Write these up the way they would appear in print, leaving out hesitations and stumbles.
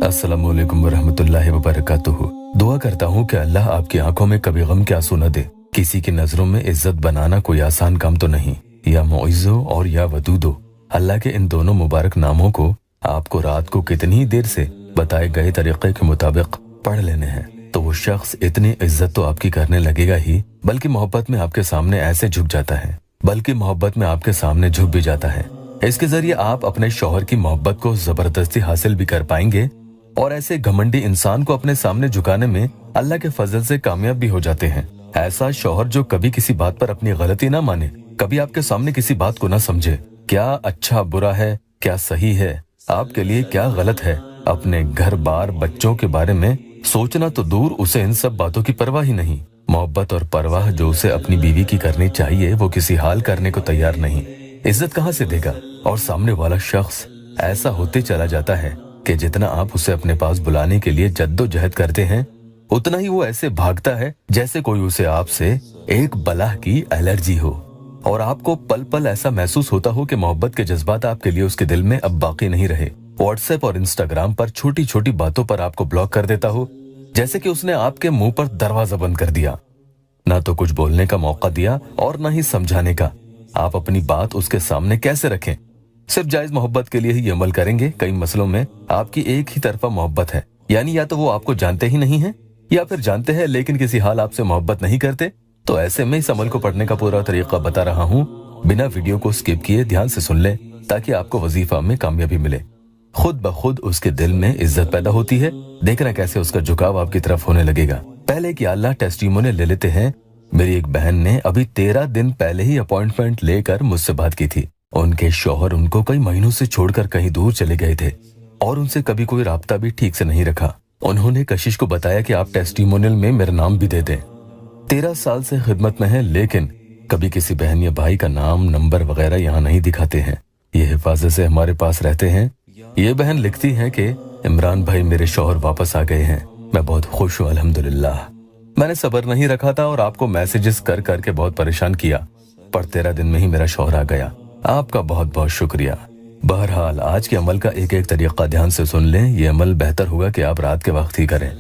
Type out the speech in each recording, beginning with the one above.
अस्सलामुअलैकुम वरहमतुल्लाहि वबरकातुहू। दुआ करता हूँ कि अल्लाह आपकी आंखों में कभी गम के आंसू न दे। किसी की नजरों में इज्जत बनाना कोई आसान काम तो नहीं। या मुइज़्ज़ो और या वदूदो, अल्लाह के इन दोनों मुबारक नामों को आपको रात को कितनी देर से बताए गए तरीके के मुताबिक पढ़ लेने हैं तो वो शख्स इतनी इज्जत तो आपकी करने लगेगा ही, बल्कि मोहब्बत में आपके सामने ऐसे झुक जाता है। इसके जरिए आप अपने शौहर की मोहब्बत को जबरदस्ती हासिल भी कर पाएंगे और ऐसे घमंडी इंसान को अपने सामने झुकाने में अल्लाह के फजल से कामयाब भी हो जाते हैं। ऐसा शौहर जो कभी किसी बात पर अपनी गलती ना माने, कभी आपके सामने किसी बात को ना समझे, क्या अच्छा बुरा है, क्या सही है, आपके लिए क्या गलत है, अपने घर बार बच्चों के बारे में सोचना तो दूर, उसे इन सब बातों की परवाह ही नहीं। मोहब्बत और परवाह जो उसे अपनी बीवी की करनी चाहिए वो किसी हाल करने को तैयार नहीं। इज्जत कहाँ से देगा? और सामने वाला शख्स ऐसा होते चला जाता है कि जितना आप उसे अपने पास बुलाने के लिए जद्दोजहद करते हैं उतना ही वो ऐसे भागता है जैसे कोई उसे आपसे एक बलाह की एलर्जी हो, और आपको पल पल ऐसा महसूस होता हो कि मोहब्बत के जज्बात आपके लिए उसके दिल में अब बाकी नहीं रहे। व्हाट्सएप और इंस्टाग्राम पर छोटी छोटी बातों पर आपको ब्लॉक कर देता हो, जैसे कि उसने आपके मुंह पर दरवाजा बंद कर दिया, ना तो कुछ बोलने का मौका दिया और ना ही समझाने का। आप अपनी बात उसके सामने कैसे रखें? सिर्फ जायज मोहब्बत के लिए ही ये अमल करेंगे। कई मसलों में आपकी एक ही तरफा मोहब्बत है, यानी या तो वो आपको जानते ही नहीं है या फिर जानते हैं लेकिन किसी हाल आपसे मोहब्बत नहीं करते। तो ऐसे में इस अमल को पढ़ने का पूरा तरीका बता रहा हूँ, बिना वीडियो को स्किप किए ध्यान से सुन लें ताकि आपको वजीफा में कामयाबी मिले। खुद ब खुद उसके दिल में इज्जत पैदा होती है। देखना कैसे उसका झुकाव आपकी तरफ होने लगेगा। पहले कि अल्लाह टेस्टिमोनियल ले लेते हैं। मेरी एक बहन ने अभी 13 दिन पहले ही अपॉइंटमेंट लेकर मुझसे बात की थी। उनके शौहर उनको कई महीनों से छोड़कर कहीं दूर चले गए थे और उनसे कभी कोई राब्ता भी ठीक से नहीं रखा। उन्होंने कशिश को बताया कि आप टेस्टिमोनियल में मेरा नाम भी दे दें। 13 साल से खिदमत में है, लेकिन कभी किसी बहन या भाई का नाम नंबर वगैरह यहाँ नहीं दिखाते हैं। ये हिफाजत से हमारे पास रहते हैं। ये बहन लिखती है कि इमरान भाई, मेरे शौहर वापस आ गए हैं, मैं बहुत खुश हूँ अल्हम्दुलिल्लाह। मैंने सब्र नहीं रखा था और आपको मैसेजेस कर करके बहुत परेशान किया, पर 13 दिन में ही मेरा शौहर आ गया। आपका बहुत बहुत शुक्रिया। बहरहाल आज के अमल का एक एक तरीका ध्यान से सुन लें। ये अमल बेहतर होगा कि आप रात के वक्त ही करें।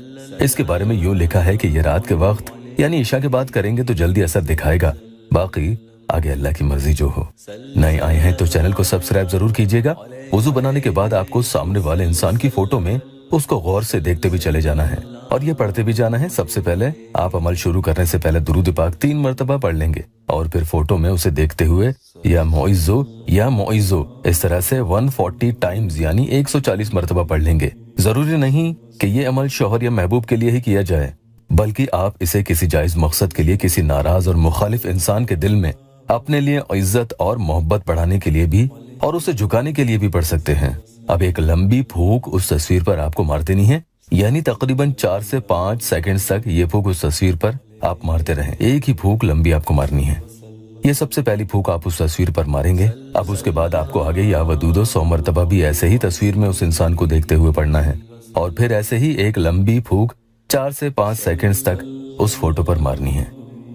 इसके बारे में यूँ लिखा है कि ये रात के वक्त यानी ईशा के बाद करेंगे तो जल्दी असर दिखाएगा, बाकी आगे अल्लाह की मर्जी जो हो। नए आए हैं तो चैनल को सब्सक्राइब जरूर कीजिएगा। वुजू बनाने के बाद आपको सामने वाले इंसान की फोटो में उसको गौर से देखते भी चले जाना है और ये पढ़ते भी जाना है। सबसे पहले आप अमल शुरू करने से पहले दुरूद पाक 3 मरतबा पढ़ लेंगे और फिर फोटो में उसे देखते हुए या मुइज़्ज़ो इस तरह से 140 टाइम्स यानी 140 मरतबा पढ़ लेंगे। जरूरी नहीं कि ये अमल शौहर या महबूब के लिए ही किया जाए, बल्कि आप इसे किसी जायज मकसद के लिए, किसी नाराज और मुखालिफ इंसान के दिल में अपने लिए इज्जत और मोहब्बत बढ़ाने के लिए भी और उसे झुकाने के लिए भी पढ़ सकते हैं। अब एक लंबी फूंक उस तस्वीर पर आपको मार देनी है, यानी तकरीबन 4 से 5 सेकंड तक ये फूंक उस तस्वीर पर आप मारते रहें। एक ही फूंक लंबी आपको मारनी है। ये सबसे पहली फूंक आप उस तस्वीर पर मारेंगे। अब उसके बाद आपको आगे या वदूदो 100 मरतबा भी ऐसे ही तस्वीर में उस इंसान को देखते हुए पढ़ना है और फिर ऐसे ही एक लंबी फूंक 4 से 5 सेकंड तक उस फोटो पर मारनी है।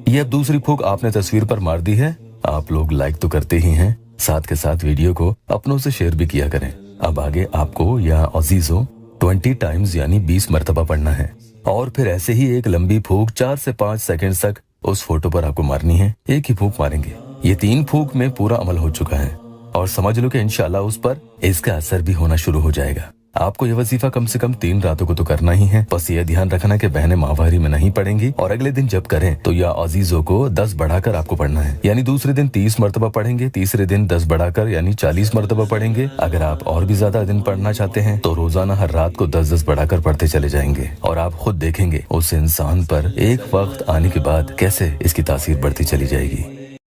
ये अब दूसरी फूंक आपने तस्वीर पर मार दी है। आप लोग लाइक तो करते ही हैं, साथ के साथ वीडियो को अपनों से शेयर भी किया करें। अब आगे आपको या अजीजों 20 टाइम्स यानी 20 मरतबा पढ़ना है और फिर ऐसे ही एक लंबी फूंक 4 से 5 सेकंड तक उस फोटो पर आपको मारनी है। एक ही फूंक मारेंगे। ये 3 फूंक में पूरा अमल हो चुका है और समझ लो कि इंशाल्लाह उस पर इसका असर भी होना शुरू हो जाएगा। आपको ये वजीफा कम से कम 3 रातों को तो करना ही है। बस ये ध्यान रखना कि बहनें माहवारी में नहीं पढ़ेंगी और अगले दिन जब करें तो या अजीजों को 10 बढ़ाकर आपको पढ़ना है, यानी दूसरे दिन 30 मरतबा पढ़ेंगे, तीसरे दिन 10 बढ़ाकर यानी 40 मरतबा पढ़ेंगे। अगर आप और भी ज्यादा दिन पढ़ना चाहते हैं तो रोजाना हर रात को 10-10 बढ़ाकर पढ़ते चले जाएंगे और आप खुद देखेंगे उस इंसान पर एक वक्त आने के बाद कैसे इसकी तासीर बढ़ती चली जाएगी।